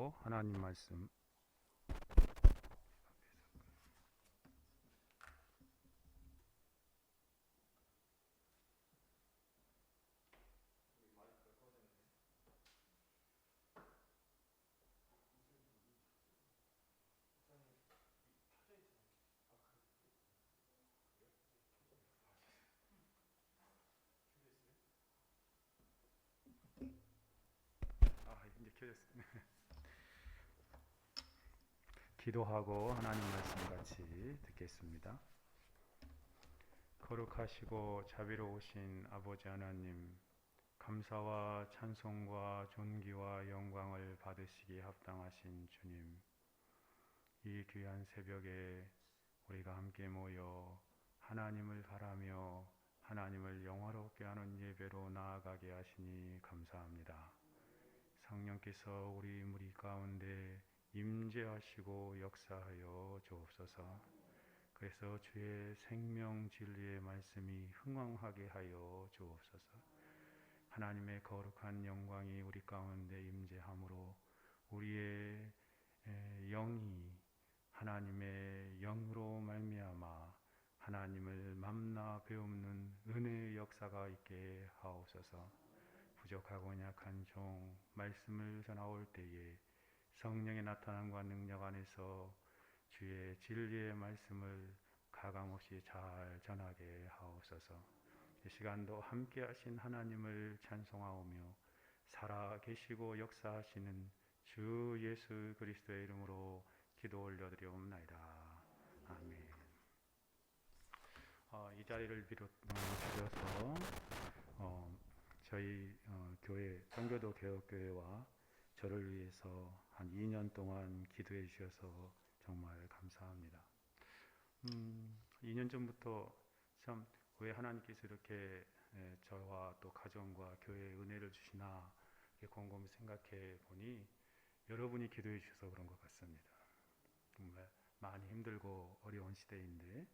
하고 하나님 말씀 이제 켜졌습니다. 기도하고 하나님 말씀 같이 듣겠습니다. 거룩하시고 자비로우신 아버지 하나님, 감사와 찬송과 존귀와 영광을 받으시기에 합당하신 주님, 이 귀한 새벽에 우리가 함께 모여 하나님을 바라며 하나님을 영화롭게 하는 예배로 나아가게 하시니 감사합니다. 성령께서 우리 무리 가운데 임재하시고 역사하여 주옵소서. 그래서 주의 생명 진리의 말씀이 흥왕하게 하여 주옵소서. 하나님의 거룩한 영광이 우리 가운데 임재함으로 우리의 영이 하나님의 영으로 말미암아 하나님을 만나 배우는 은혜의 역사가 있게 하옵소서. 부족하고 약한 종 말씀을 전하올 때에 성령의 나타남과 능력 안에서 주의 진리의 말씀을 가감없이 잘 전하게 하옵소서. 이 시간도 함께 하신 하나님을 찬송하오며 살아계시고 역사하시는 주 예수 그리스도의 이름으로 기도 올려드리옵나이다. 아멘. 이 자리를 주셔서 저희 교회 청교도 개혁교회와 저를 위해서 한 2년 동안 기도해 주셔서 정말 감사합니다. 2년 전부터 참 왜 하나님께서 이렇게 저와 또 가정과 교회에 은혜를 주시나 이렇게 곰곰이 생각해 보니 여러분이 기도해 주셔서 그런 것 같습니다. 정말 많이 힘들고 어려운 시대인데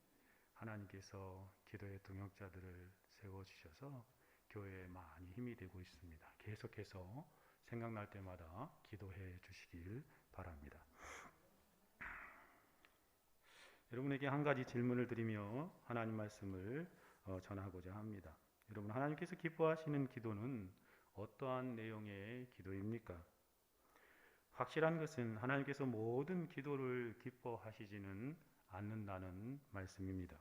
하나님께서 기도의 동역자들을 세워주셔서 교회에 많이 힘이 되고 있습니다. 계속해서 생각날 때마다 기도해 주시길 바랍니다. 여러분에게 한 가지 질문을 드리며 하나님 말씀을 전하고자 합니다. 여러분, 하나님께서 기뻐하시는 기도는 어떠한 내용의 기도입니까? 확실한 것은 하나님께서 모든 기도를 기뻐하시지는 않는다는 말씀입니다.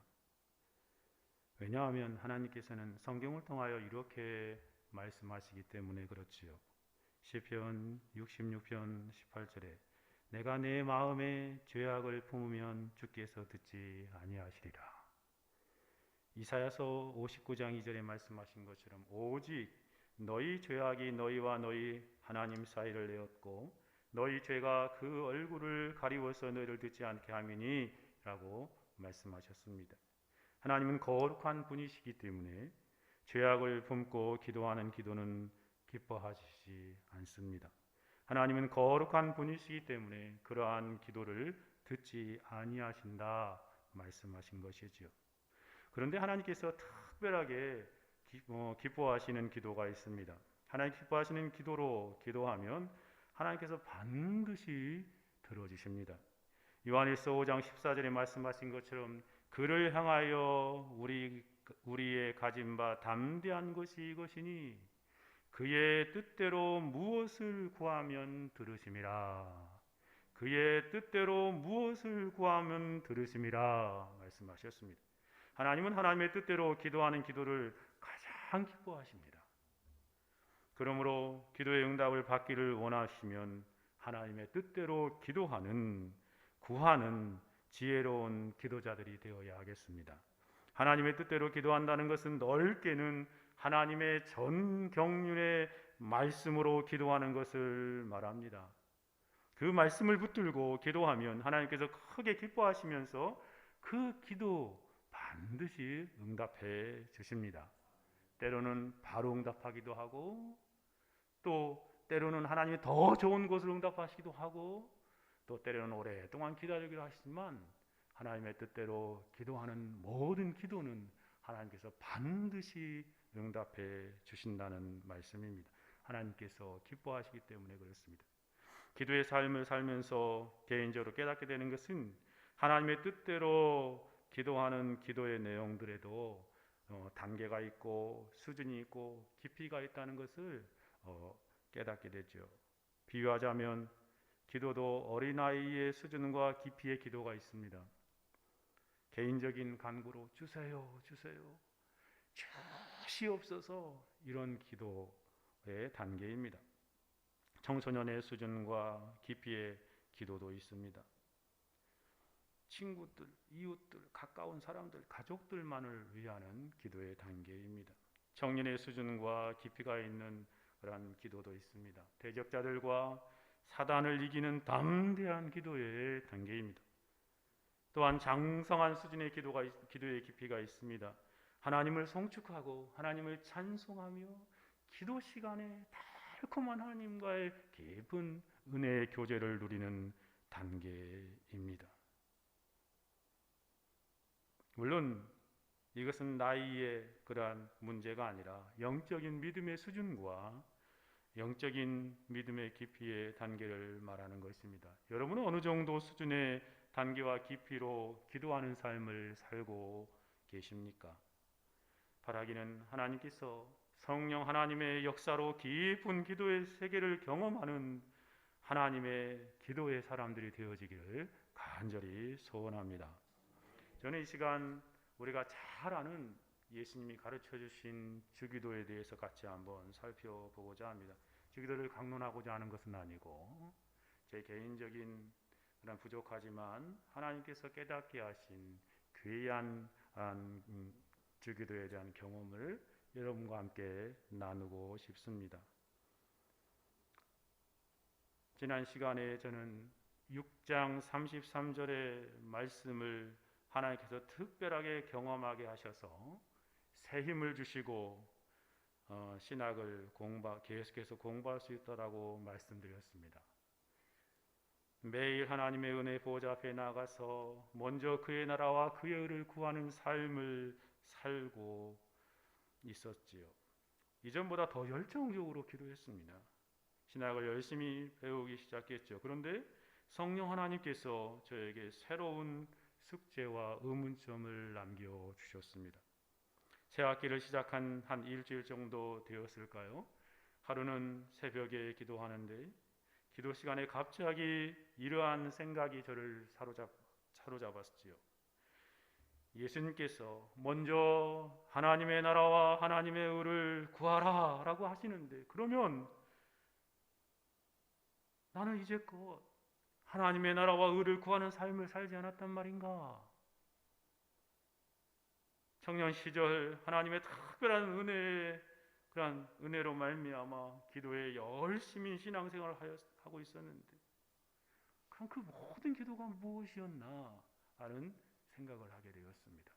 왜냐하면 하나님께서는 성경을 통하여 이렇게 말씀하시기 때문에 그렇지요. 시편 66편 18절에 내가 내 마음에 죄악을 품으면 주께서 듣지 아니하시리라. 이사야서 59장 2절에 말씀하신 것처럼 오직 너희 죄악이 너희와 너희 하나님 사이를 내었고 너희 죄가 그 얼굴을 가리워서 너희를 듣지 않게 함이니 라고 말씀하셨습니다. 하나님은 거룩한 분이시기 때문에 죄악을 품고 기도하는 기도는 기뻐하시지 않습니다. 하나님은 거룩한 분이시기 때문에 그러한 기도를 듣지 아니하신다 말씀하신 것이지요. 그런데 하나님께서 특별하게 기뻐하시는 기도가 있습니다. 하나님 기뻐하시는 기도로 기도하면 하나님께서 반드시 들어주십니다. 요한일서 5장 14절에 말씀하신 것처럼 그를 향하여 우리의 가진 바 담대한 것이 이것이니 그의 뜻대로 무엇을 구하면 들으심이라. 그의 뜻대로 무엇을 구하면 들으심이라 말씀하셨습니다. 하나님은 하나님의 뜻대로 기도하는 기도를 가장 기뻐하십니다. 그러므로 기도의 응답을 받기를 원하시면 하나님의 뜻대로 기도하는, 구하는 지혜로운 기도자들이 되어야 하겠습니다. 하나님의 뜻대로 기도한다는 것은 넓게는 하나님의 전 경륜의 말씀으로 기도하는 것을 말합니다. 그 말씀을 붙들고 기도하면 하나님께서 크게 기뻐하시면서 그 기도 반드시 응답해 주십니다. 때로는 바로 응답하기도 하고 또 때로는 하나님이 더 좋은 것을 응답하시기도 하고 또 때로는 오랫동안 기다리기도 하시지만 하나님의 뜻대로 기도하는 모든 기도는 하나님께서 반드시 응답해 주신다는 말씀입니다. 하나님께서 기뻐하시기 때문에 그렇습니다. 기도의 삶을 살면서 개인적으로 깨닫게 되는 것은 하나님의 뜻대로 기도하는 기도의 내용들에도 단계가 있고 수준이 있고 깊이가 있다는 것을 깨닫게 되죠. 비유하자면 기도도 어린아이의 수준과 깊이의 기도가 있습니다. 개인적인 간구로 주세요, 주세요, 주시옵소서, 이런 기도의 단계입니다. 청소년의 수준과 깊이의 기도도 있습니다. 친구들, 이웃들, 가까운 사람들, 가족들만을 위하는 기도의 단계입니다. 청년의 수준과 깊이가 있는 그러한 기도도 있습니다. 대적자들과 사단을 이기는 담대한 기도의 단계입니다. 또한 장성한 수준의 기도의 깊이가 있습니다. 하나님을 송축하고 하나님을 찬송하며 기도 시간에 달콤한 하나님과의 깊은 은혜의 교제를 누리는 단계입니다. 물론 이것은 나이의 그러한 문제가 아니라 영적인 믿음의 수준과 영적인 믿음의 깊이의 단계를 말하는 것입니다. 여러분은 어느 정도 수준의 단계와 깊이로 기도하는 삶을 살고 계십니까? 바라기는 하나님께서 성령 하나님의 역사로 깊은 기도의 세계를 경험하는 하나님의 기도의 사람들이 되어지기를 간절히 소원합니다. 저는 이 시간 우리가 잘 아는 예수님이 가르쳐 주신 주기도에 대해서 같이 한번 살펴보고자 합니다. 주기도를 강론하고자 하는 것은 아니고 제 개인적인 그런 부족하지만 하나님께서 깨닫게 하신 귀한 주기도에 대한 경험을 여러분과 함께 나누고 싶습니다. 지난 시간에 저는 6장 33절의 말씀을 하나님께서 특별하게 경험하게 하셔서 새 힘을 주시고 신학을 계속해서 공부할 수 있다라고 말씀드렸습니다. 매일 하나님의 은혜 보좌 앞에 나가서 먼저 그의 나라와 그의 의를 구하는 삶을 살고 있었지요. 이전보다 더 열정적으로 기도했습니다. 신학을 열심히 배우기 시작했죠. 그런데 성령 하나님께서 저에게 새로운 숙제와 의문점을 남겨주셨습니다. 새 학기를 시작한 한 일주일 정도 되었을까요? 하루는 새벽에 기도하는데 기도 시간에 갑자기 이러한 생각이 저를 사로잡았지요. 예수님께서 먼저 하나님의 나라와 하나님의 의를 구하라 라고 하시는데, 그러면 나는 이제껏 하나님의 나라와 의를 구하는 삶을 살지 않았단 말인가? 청년 시절 하나님의 특별한 그런 은혜로 말미암아 기도에 열심히 신앙생활을 하고 있었는데, 그럼 그 모든 기도가 무엇이었나 하는 생각을 하게 되었습니다.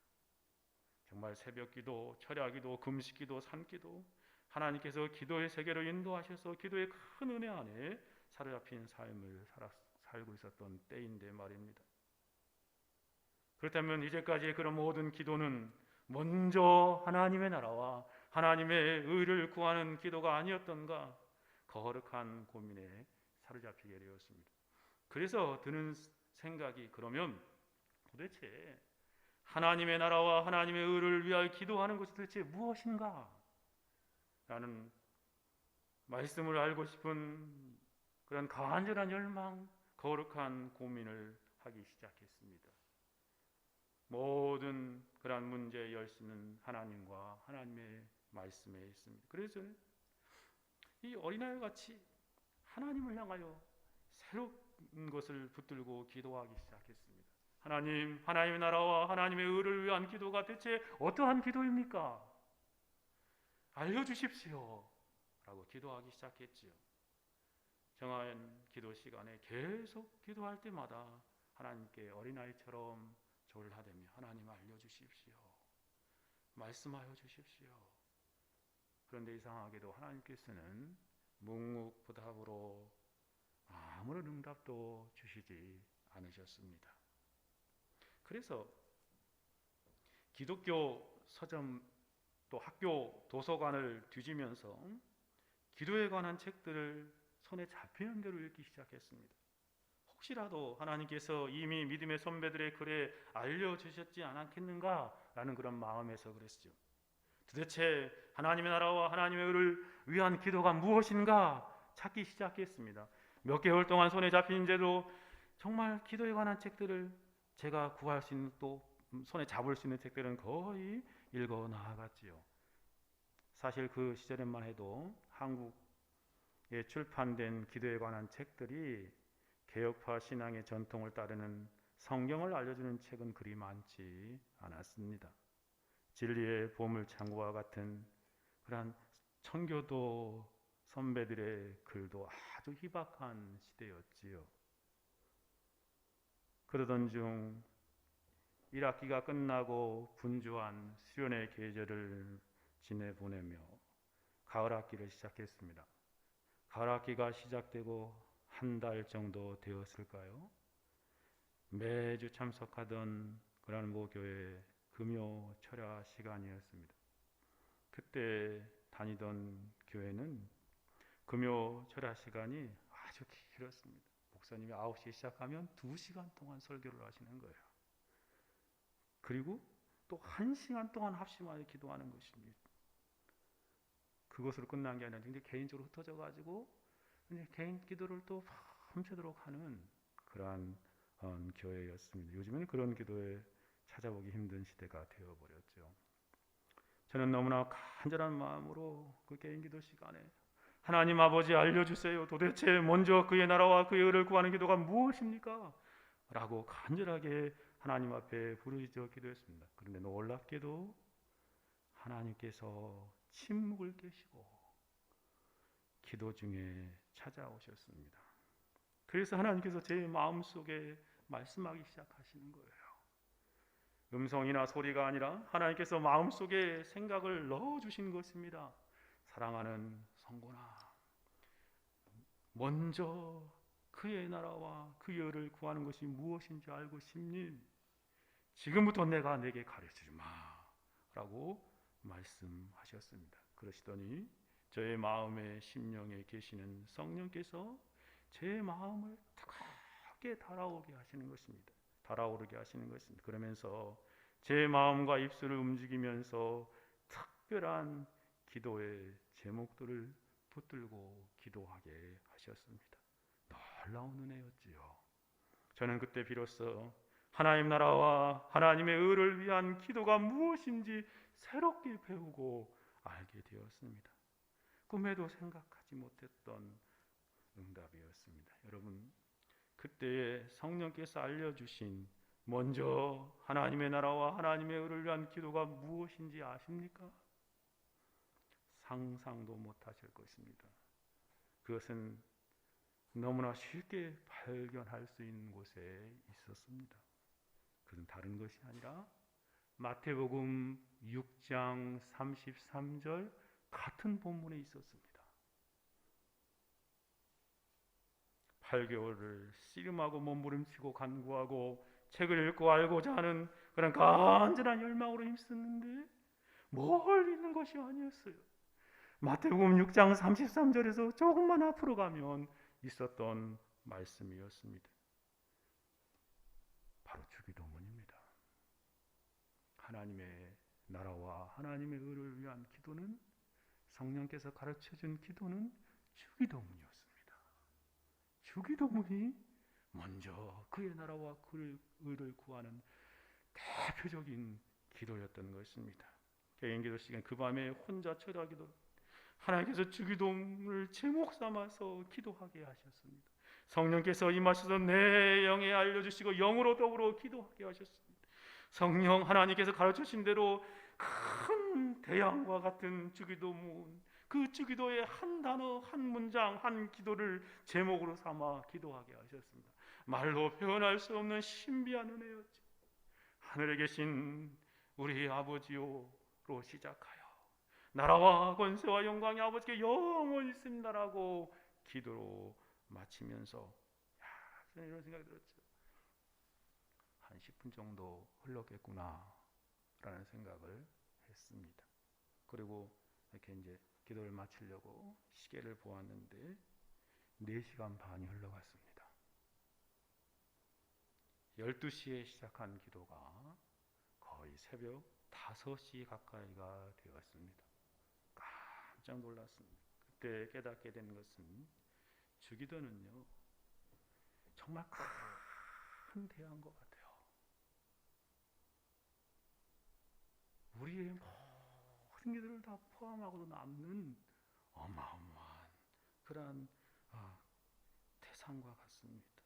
정말 새벽기도, 철야기도, 금식기도, 산기도, 하나님께서 기도의 세계로 인도하셔서 기도의 큰 은혜 안에 사로잡힌 삶을 살고 있었던 때인데 말입니다. 그렇다면 이제까지의 그런 모든 기도는 먼저 하나님의 나라와 하나님의 의를 구하는 기도가 아니었던가, 거룩한 고민에 사로잡히게 되었습니다. 그래서 드는 생각이, 그러면 도대체 하나님의 나라와 하나님의 의를 위하여 기도하는 것이 도대체 무엇인가? 라는 말씀을 알고 싶은 그런 간절한 열망, 거룩한 고민을 하기 시작했습니다. 모든 그런 문제의 열쇠는 하나님과 하나님의 말씀에 있습니다. 그래서 이 어린아이 같이 하나님을 향하여 새로운 것을 붙들고 기도하기 시작했습니다. 하나님, 하나님의 나라와 하나님의 의를 위한 기도가 대체 어떠한 기도입니까? 알려주십시오 라고 기도하기 시작했지요. 정한 기도 시간에 계속 기도할 때마다 하나님께 어린아이처럼 졸라대며, 하나님 알려주십시오, 말씀하여 주십시오. 그런데 이상하게도 하나님께서는 묵묵부답으로 아무런 응답도 주시지 않으셨습니다. 그래서 기독교 서점 또 학교 도서관을 뒤지면서 기도에 관한 책들을 손에 잡히는 대로 읽기 시작했습니다. 혹시라도 하나님께서 이미 믿음의 선배들의 글에 알려주셨지 않았겠는가라는 그런 마음에서 그랬죠. 도대체 하나님의 나라와 하나님의 의를 위한 기도가 무엇인가 찾기 시작했습니다. 몇 개월 동안 손에 잡힌 채로 정말 기도에 관한 책들을 제가 구할 수 있는, 또 손에 잡을 수 있는 책들은 거의 읽어 나아갔지요. 사실 그 시절에만 해도 한국에 출판된 기도에 관한 책들이 개혁파 신앙의 전통을 따르는 성경을 알려주는 책은 그리 많지 않았습니다. 진리의 보물창고와 같은 그러한 청교도 선배들의 글도 아주 희박한 시대였지요. 그러던 중 1학기가 끝나고 분주한 수련의 계절을 지내보내며 가을학기를 시작했습니다. 가을학기가 시작되고 한 달 정도 되었을까요? 매주 참석하던 그런 모교회 금요 철야 시간이었습니다. 그때 다니던 교회는 금요 철야 시간이 아주 길었습니다. 목사님이 9시에 시작하면 2시간 동안 설교를 하시는 거예요. 그리고 또 1시간 동안 합심하여 기도하는 것입니다. 그것으로 끝난 게 아니라 굉장히 개인적으로 흩어져 가지고 개인 기도를 또 밤새도록 하는 그러한 교회였습니다. 요즘에는 그런 교회에 찾아보기 힘든 시대가 되어버렸죠. 저는 너무나 간절한 마음으로 그 개인 기도 시간에 하나님 아버지 알려주세요. 도대체 먼저 그의 나라와 그의 의를 구하는 기도가 무엇입니까? 라고 간절하게 하나님 앞에 부르짖어 기도했습니다. 그런데 놀랍게도 하나님께서 침묵을 깨시고 기도 중에 찾아오셨습니다. 그래서 하나님께서 제 마음속에 말씀하기 시작하시는 거예요. 음성이나 소리가 아니라 하나님께서 마음속에 생각을 넣어주신 것입니다. 사랑하는 성도나, 먼저 그의 나라와 그의 의를 구하는 것이 무엇인지 알고 싶니? 지금부터 내가 내게 가르치지 마 라고 말씀하셨습니다. 그러시더니 저의 마음의 심령에 계시는 성령께서 제 마음을 뜨겁게 달아오게 하시는 것입니다. 달아오르게 하시는 것입니다. 그러면서 제 마음과 입술을 움직이면서 특별한 기도의 제목들을 붙들고 기도하게 하셨습니다. 놀라운 은혜였지요. 저는 그때 비로소 하나님 나라와 하나님의 의를 위한 기도가 무엇인지 새롭게 배우고 알게 되었습니다. 꿈에도 생각하지 못했던 응답이었습니다. 여러분, 그때에 성령께서 알려주신 먼저 하나님의 나라와 하나님의 의를 위한 기도가 무엇인지 아십니까? 상상도 못하실 것입니다. 그것은 너무나 쉽게 발견할 수 있는 곳에 있었습니다. 그것은 다른 것이 아니라 마태복음 6장 33절 같은 본문에 있었습니다. 8개월을 씨름하고 몸부림치고 간구하고 책을 읽고 알고자 하는 그런 간절한 열망으로 힘썼는데 뭘 읽는 것이 아니었어요. 마태복음 6장 33절에서 조금만 앞으로 가면 있었던 말씀이었습니다. 바로 주기도문입니다. 하나님의 나라와 하나님의 의를 위한 기도는, 성령께서 가르쳐준 기도는 주기도문이었습니다. 주기도문이 먼저 그의 나라와 그의 의를 구하는 대표적인 기도였던 것입니다. 개인기도 시간 그 밤에 혼자 철야기도 하나님께서 주기도문을 제목 삼아서 기도하게 하셨습니다. 성령께서 임하셔서 내 영에 알려주시고 영으로 더불어 기도하게 하셨습니다. 성령 하나님께서 가르쳐주신 대로 큰 대양과 같은 주기도문, 그 주기도의 한 단어, 한 문장, 한 기도를 제목으로 삼아 기도하게 하셨습니다. 말로 표현할 수 없는 신비한 은혜였죠. 하늘에 계신 우리 아버지요로 시작하여 나라와 권세와 영광이 아버지께 영원히 있습니다라고 기도로 마치면서 저는 이런 생각이 들었죠. 한 10분 정도 흘렀겠구나 라는 생각을 했습니다. 그리고 이렇게 이제 기도를 마치려고 시계를 보았는데 4시간 반이 흘러갔습니다. 12시에 시작한 기도가 거의 새벽 5시 가까이가 되었습니다. 깜짝 놀랐습니다. 그때 깨닫게 된 것은 주기도는요, 정말 큰 대화인 것 같아요. 우리의 모든 기도를 다 포함하고도 남는 어마어마한 그러한 태산과 같습니다.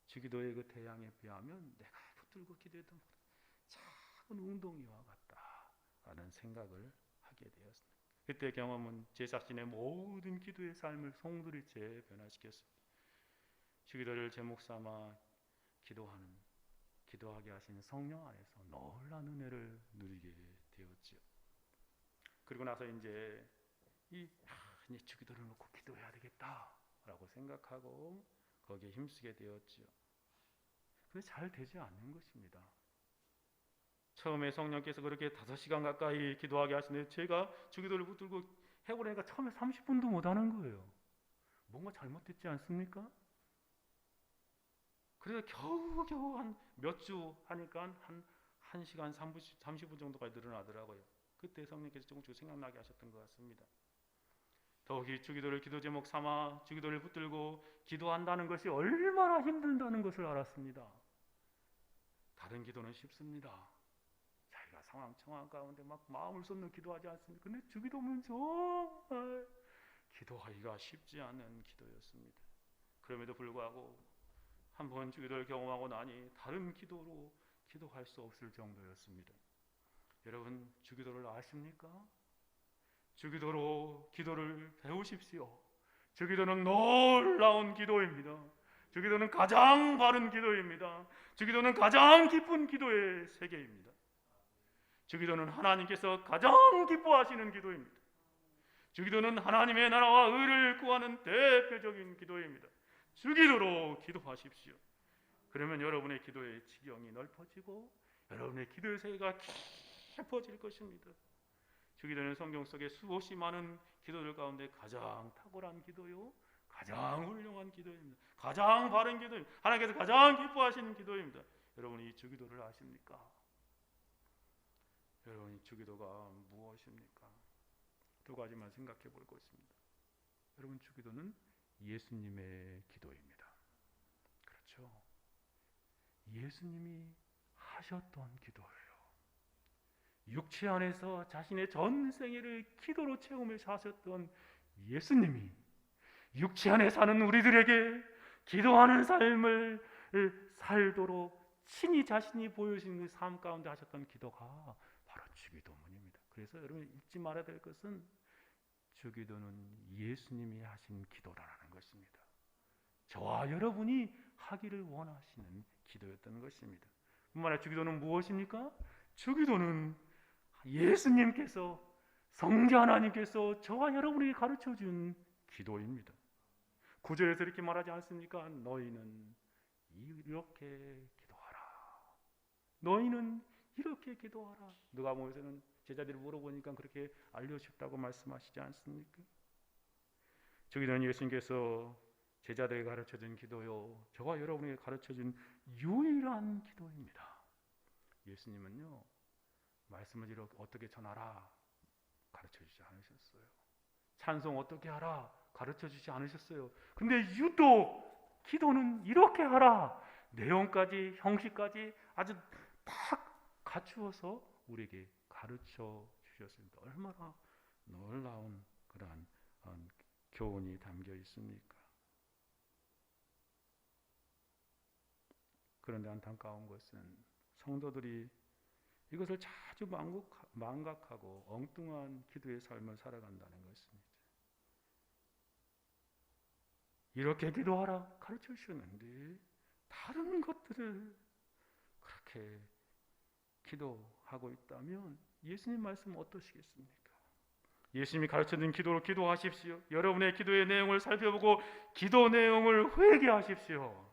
주기도의 그 대양에 비하면 내가 붙들고 기도했던 작은 웅덩이와 같다라는 생각을 하게 되었습니다. 그때 경험은 제 자신의 모든 기도의 삶을 송두리째 변화시켰습니다. 주기도를 제목 삼아 기도하게 하신 성령 안에서 놀라운 은혜를 누리게 되었지요. 그리고 나서 이제 이제 주기도를 놓고 기도해야 되겠다라고 생각하고 거기에 힘쓰게 되었지요. 그게 잘 되지 않는 것입니다. 처음에 성령께서 그렇게 5시간 가까이 기도하게 하시는데 제가 주기도를 붙들고 해보려니까 처음에 30분도 못하는 거예요. 뭔가 잘못됐지 않습니까? 그래서 겨우겨우 한 몇 주 하니까 한 1시간 30분 정도까지 늘어나더라고요. 그때 성령께서 조금씩 생각나게 하셨던 것 같습니다. 더욱이 주기도를 기도 제목 삼아 주기도를 붙들고 기도한다는 것이 얼마나 힘든다는 것을 알았습니다. 다른 기도는 쉽습니다. 자기가 상황 가운데 막 마음을 쏟는 기도하지 않습니까? 근데 주기도는 정말 기도하기가 쉽지 않은 기도였습니다. 그럼에도 불구하고 한번 주기도를 경험하고 나니 다른 기도로 기도할 수 없을 정도였습니다. 여러분, 주기도를 아십니까? 주기도로 기도를 배우십시오. 주기도는 놀라운 기도입니다. 주기도는 가장 바른 기도입니다. 주기도는 가장 기쁜 기도의 세계입니다. 주기도는 하나님께서 가장 기뻐하시는 기도입니다. 주기도는 하나님의 나라와 의를 구하는 대표적인 기도입니다. 주기도로 기도하십시오. 그러면 여러분의 기도의 지경이 넓어지고 여러분의 기도의 세계가 깊어질 것입니다. 주기도는 성경 속에 수없이 많은 기도들 가운데 가장 탁월한 기도요, 가장 훌륭한 기도입니다. 가장 바른 기도입니다. 하나님께서 가장 기뻐하시는 기도입니다. 여러분이 이 주기도를 아십니까? 여러분이 주기도가 무엇입니까? 2가지만 생각해 볼 것입니다. 여러분, 주기도는 예수님의 기도입니다. 그렇죠? 예수님이 하셨던 기도예요. 육체 안에서 자신의 전 생애를 기도로 채우며 사셨던 예수님이 육체 안에 사는 우리들에게 기도하는 삶을 살도록 친히 자신이 보여주신 그 삶 가운데 하셨던 기도가 바로 주기도문입니다. 그래서 여러분 잊지 말아야 될 것은 주기도는 예수님이 하신 기도라는 것입니다. 저와 여러분이 하기를 원하시는 기도였던 것입니다. 뿐만 아니라 주기도는 무엇입니까? 주기도는 예수님께서, 성자 하나님께서 저와 여러분에게 가르쳐준 기도입니다. 9절에서 이렇게 말하지 않습니까? 너희는 이렇게 기도하라. 너희는 이렇게 기도하라. 누가복음에서는 제자들이 물어보니까 그렇게 알려주셨다고 말씀하시지 않습니까? 주기도는 예수님께서 제자들에게 가르쳐준 기도요, 저와 여러분에게 가르쳐준 유일한 기도입니다. 예수님은요, 말씀을 이렇게 어떻게 전하라 가르쳐주지 않으셨어요. 찬송 어떻게 하라 가르쳐주지 않으셨어요. 근데 유독 기도는 이렇게 하라, 내용까지 형식까지 아주 딱 갖추어서 우리에게 가르쳐 주셨습니다. 얼마나 놀라운 그러한 교훈이 담겨 있습니까? 그런데 안타까운 것은 성도들이 이것을 자주 망각하고 엉뚱한 기도의 삶을 살아간다는 것입니다. 이렇게 기도하라 가르쳐 주셨는데 다른 것들을 그렇게 기도하고 있다면 예수님 말씀 어떠시겠습니까? 예수님이 가르쳐준 기도로 기도하십시오. 여러분의 기도의 내용을 살펴보고 기도 내용을 회개하십시오.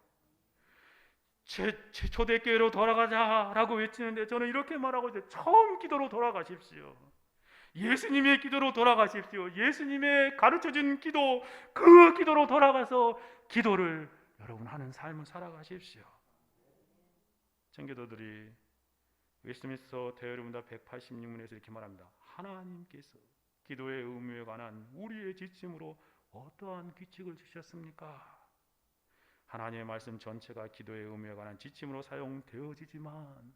초대교회로 돌아가자라고 외치는데 저는 이렇게 말하고 있어요. 처음 기도로 돌아가십시오. 예수님의 기도로 돌아가십시오. 예수님의 가르쳐준 기도, 그 기도로 돌아가서 기도를 여러분 하는 삶을 살아가십시오. 청교도들이 웨스트민스터 대여문답 186문에서 이렇게 말합니다. 하나님께서 기도의 의무에 관한 우리의 지침으로 어떠한 규칙을 주셨습니까? 하나님의 말씀 전체가 기도의 의무에 관한 지침으로 사용되어지지만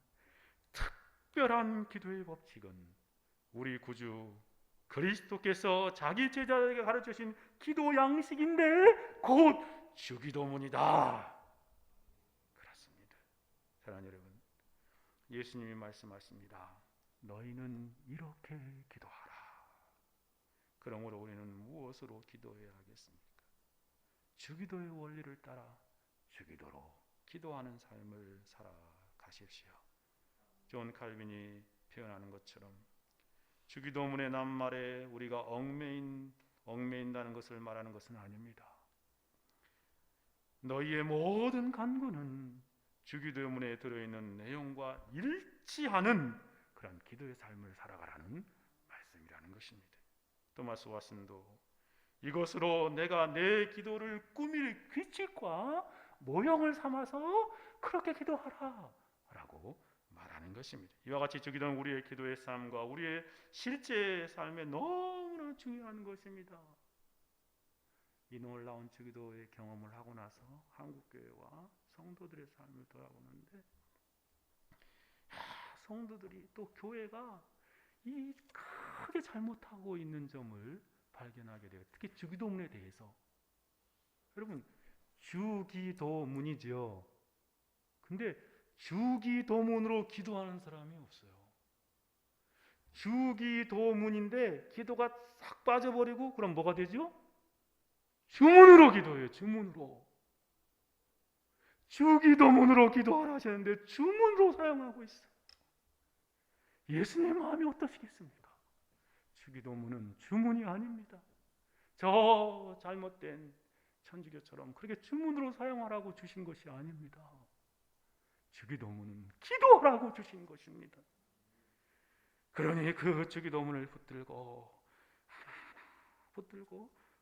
특별한 기도의 법칙은 우리 구주 그리스도께서 자기 제자에게 가르쳐주신 기도 양식인데 곧 주기도문이다. 그렇습니다. 사랑하는 여러분, 예수님이 말씀하십니다. 너희는 이렇게 기도하라. 그러므로 우리는 무엇으로 기도해야 하겠습니까? 주기도의 원리를 따라 주기도로 기도하는 삶을 살아가십시오. 존 칼빈이 표현하는 것처럼 주기도문의 낱말에 우리가 얽매인다는 것을 말하는 것은 아닙니다. 너희의 모든 간구는 주기도문에 들어있는 내용과 일치하는 그런 기도의 삶을 살아가라는 말씀이라는 것입니다. 토마스 왓슨도 이것으로 내가 내 기도를 꾸밀 규칙과 모형을 삼아서 그렇게 기도하라 라고 말하는 것입니다. 이와 같이 주기도는 우리의 기도의 삶과 우리의 실제 삶에 너무나 중요한 것입니다. 이 놀라운 주기도의 경험을 하고 나서 한국교회와 성도들의 삶을 돌아보는데 성도들이 또 교회가 이 크게 잘못하고 있는 점을 발견하게 돼요. 특히 주기도문에 대해서. 여러분, 주기도문이죠. 근데 주기도문으로 기도하는 사람이 없어요. 주기도문인데 기도가 싹 빠져버리고 그럼 뭐가 되죠? 주문으로 기도해요. 주문으로. 주기도문으로 기도하라 하셨는데 주문으로 사용하고 있어요. 예수님의 마음이 어떠시겠습니까? 주기도문은 주문이 아닙니다. 저 잘못된 천주교처럼 그렇게 주문으로 사용하라고 주신 것이 아닙니다. 주기도문은 기도하라고 주신 것입니다. 그러니 그 주기도문을 붙들고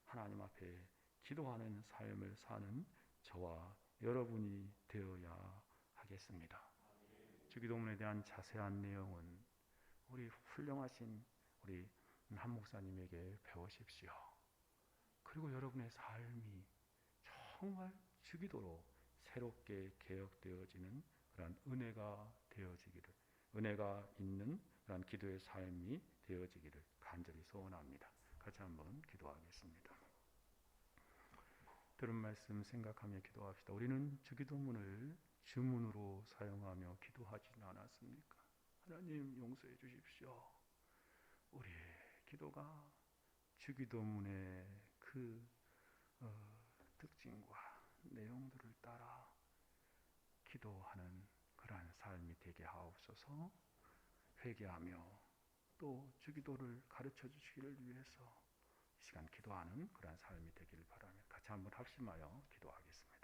하나님 앞에 기도하는 삶을 사는 저와 여러분이 되어야 하겠습니다. 주기도문에 대한 자세한 내용은 우리 훌륭하신 우리 한 목사님에게 배우십시오. 그리고 여러분의 삶이 정말 주기도로 새롭게 개혁되어지는 그런 은혜가 있는 그런 기도의 삶이 되어지기를 간절히 소원합니다. 같이 한번 기도하겠습니다. 들은 말씀 생각하며 기도합시다. 우리는 주기도문을 주문으로 사용하며 기도하지는 않았습니까? 하나님 용서해 주십시오. 우리의 기도가 주기도문의 그 특징과 내용들을 따라 기도하는 그러한 삶이 되게 하옵소서. 회개하며 또 주기도를 가르쳐 주시기를 위해서 이 시간 기도하는 그러한 삶이 되기를 바라며 같이 한번 합심하여 기도하겠습니다.